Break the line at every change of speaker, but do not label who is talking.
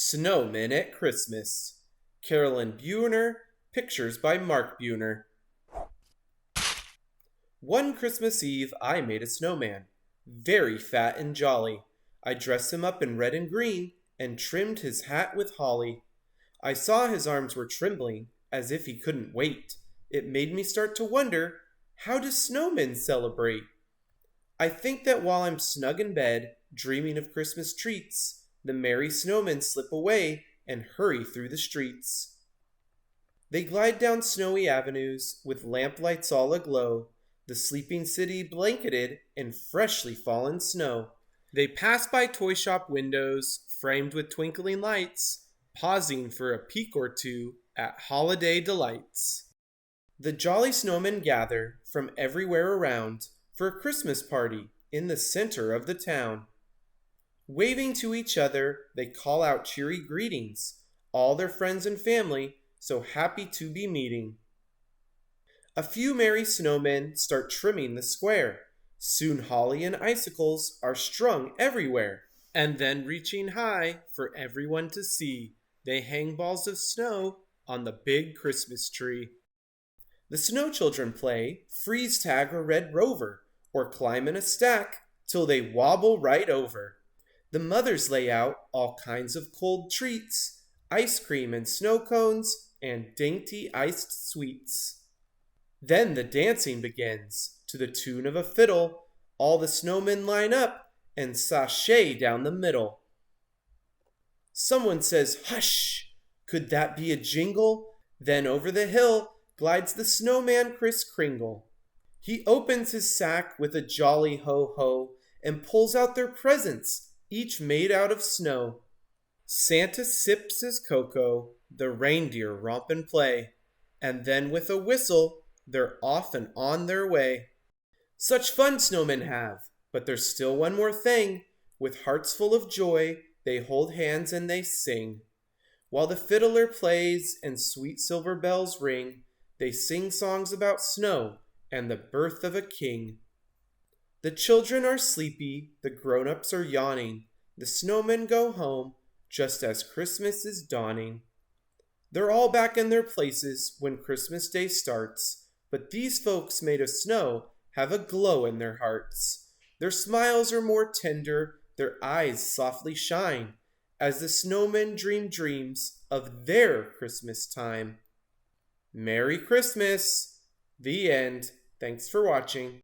Snowmen at Christmas. Carolyn Buhner, pictures by Mark Buhner. One Christmas Eve, I made a snowman, very fat and jolly. I dressed him up in red and green and trimmed his hat with holly. I saw his arms were trembling as if he couldn't wait. It made me start to wonder, how do snowmen celebrate? I think that while I'm snug in bed, dreaming of Christmas treats, the merry snowmen slip away and hurry through the streets. They glide down snowy avenues with lamplights all aglow, the sleeping city blanketed in freshly fallen snow. They pass by toy shop windows framed with twinkling lights, pausing for a peek or two at holiday delights. The jolly snowmen gather from everywhere around for a Christmas party in the center of the town. Waving to each other, they call out cheery greetings, all their friends and family so happy to be meeting. A few merry snowmen start trimming the square. Soon holly and icicles are strung everywhere. And then reaching high for everyone to see, they hang balls of snow on the big Christmas tree. The snow children play freeze tag or red rover, or climb in a stack till they wobble right over. The mothers lay out all kinds of cold treats, ice cream and snow cones, and dainty iced sweets. Then the dancing begins. To the tune of a fiddle, all the snowmen line up and sashay down the middle. Someone says, "Hush! Could that be a jingle?" Then over the hill glides the snowman Kris Kringle. He opens his sack with a jolly ho-ho and pulls out their presents, each made out of snow. Santa sips his cocoa, the reindeer romp and play, and then with a whistle, they're off and on their way. Such fun snowmen have, but there's still one more thing. With hearts full of joy, they hold hands and they sing. While the fiddler plays and sweet silver bells ring, they sing songs about snow and the birth of a king. The children are sleepy, the grown-ups are yawning. The snowmen go home just as Christmas is dawning. They're all back in their places when Christmas Day starts, but these folks made of snow have a glow in their hearts. Their smiles are more tender, their eyes softly shine, as the snowmen dream dreams of their Christmas time. Merry Christmas! The end. Thanks for watching.